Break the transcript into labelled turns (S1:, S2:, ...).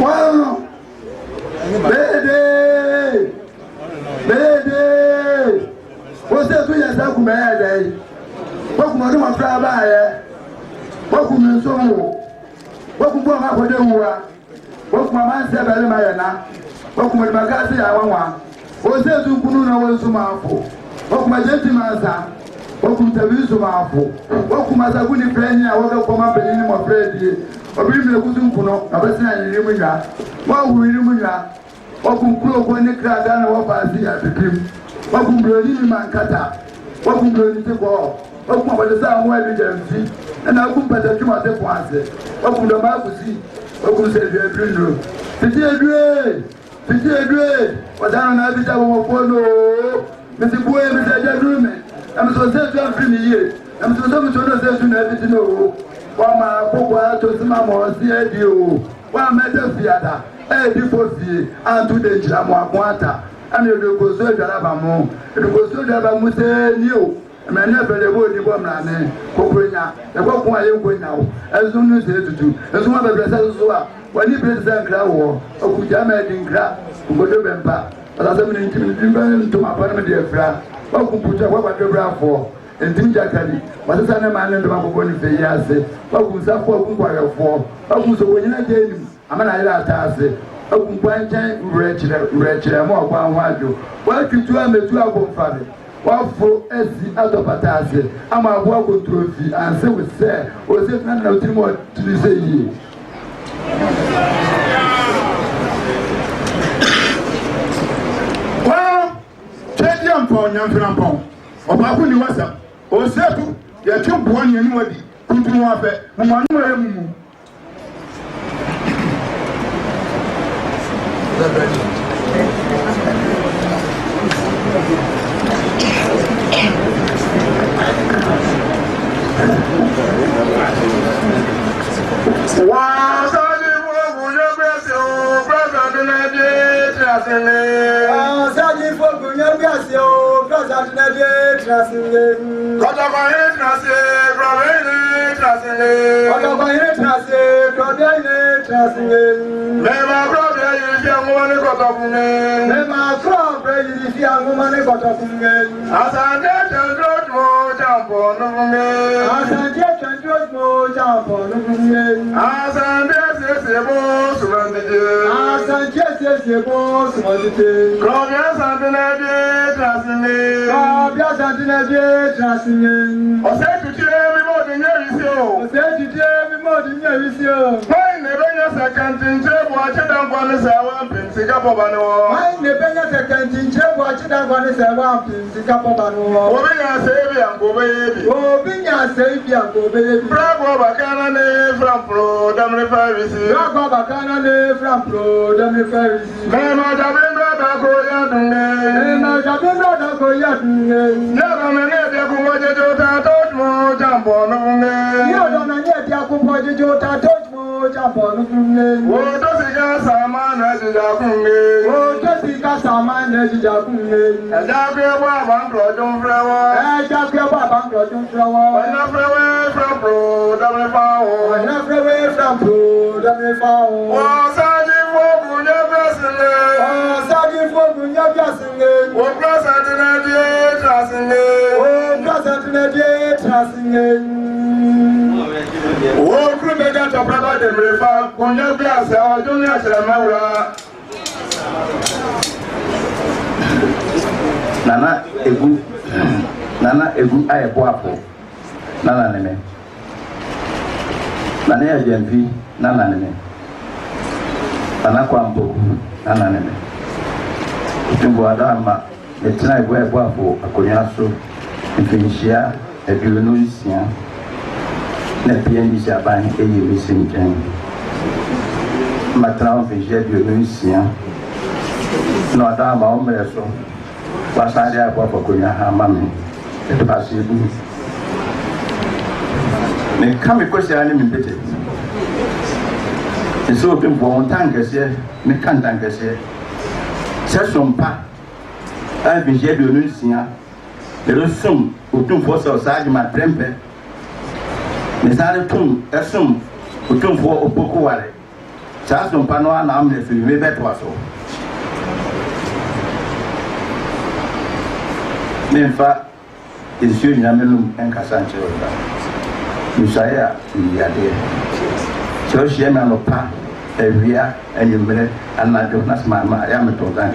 S1: Wow! Bede! Bede! What's that? We are talking about that. What come on, my father? What come on, so? What come on, my father? What come on, my father? What come on, my cousin? I want. What's that? You couldn't know what's so powerful. What come on, gentlemen, sir? What come to be so powerful? What come on, I wouldn't play any. I want to come up in my friend. Obìnrin mi kutu nkuno abesi na yiri mu ya wa wuri mu ya wa kunkuro ko ne kra ga na wa faasi ya pipim wa kunkuro ni ma nkata wa kunkuro ni te ko wa kuma ba sa ho ali jamfi na ku pata tuma te ko ase wa kunkuro ma kusi wa kunkuro se bi aduro fiti edue wa dano na bi ta wo ko no mi ti buwe mi ta jaduru me am so se tu afri mi ye am so so mi so no se tu na bi ti no Wama koko to sima mo si edi o wa mede fiada edi fo fie antu de jira mo akwata ani de ko so jara ba mo de ko so jara ba mo se ni o me ne fele bo di bo mra ne koko nya e ko kun aye ko nya o ezu nu se tutu ezu ma be blesa so a wani be se nkra wo oku jama di nkra ngodo bempa ala se mi ntimi dimba ntu ma pa me de fra wa ku puja wa ba de bra fo Entim jakali wasasa na mane ndo makoko ni fe yase bakunsa fo kunkware fo bakunso wonyina deni amana ira atase bakunkwanchen urechire mo kwa hwado wakitu ametu akomfare wafo esi adopatase ama abo akotrofi anse we se o se na na utrimo tulise yi wa chedi ampo nyamfira ampo obaku ni wasa Osetu ya chumbu wani ya niwadi kuntunu wafe mumanu ya mumu Wasali fogu nyobesi o brother dinadi trasile Wasali fogu nyobesi o brother dinadi trasile Kota kwa trasile brother trasile Kota kwa trasile brother trasile Mema brother yisi angumani kota kunge Mema brother yisi angumani kota kunge Asante chandrot mo jampo nukunge Asante chandrot mo jampo nukunge Asante sebo sumandije Asante sebo sumandije Krobya santinade trasile Krobya santinade trasile Osetutire mimodi nyerisio Osetutire mimodi nyerisio Mai nebenya sakantinche bwachida nkwani sawa mpinsi kapobano Mai nebenya sakantinche bwachida nkwani sawa mpinsi kapobano Obinya sebi angobe yebi Obinya sebi angobe yebi Bravo bakana ne frampro damre farisi Bravo bakana ne frampro damre farisi Mema jabindra dako yadunge Mema jabindra dako yadunge Nyara menede kumoje jota tojmo jambo nunge Nyara menede kumoje jota tojmo jambo nunge Woto sika sama nejija kunge Woto sika sama nejija kunge Ejakwe wa bankro jumfrewa Ejakwe wa bankro jumfrewa Wanya frewe frampro damre fawo Wanya frewe frampro damre fawo Wasaji fogu nyebesile Wasaji fogu nyebesile Woprasa tinedie trasile Woprasa tinedie trasile Wokru meja topraba demre fa Kunyebiase ojuni achiremewura Nana egu ayebo apo Nana neme Nana ya jamfi Nana neme Nana kwa mboku Nana neme Utumbu adama Netina egu ayebo apo Akonyaso Mfinishia Edulunu isia Na PND Shabani Eye misi mkeni Matra mfinishia Edulunu isia No adama omreso Wasari ayebo apo Akonyaha mami Etupasibu Me kame kwesi ani mbete Eso obi mbo tankese me kan tankese Sesompa Abi jebi onunsia Eresum otum fosa osaji ma trempe Me sare tum esum
S2: Utumfo opoku wale. Saa so mpa no ana amne fi me beto aso. Memfa ensure nyamelum enkasa nche oda. Misaya yade. So shema no pa ewia enyumre anadwo na smama ya metonga.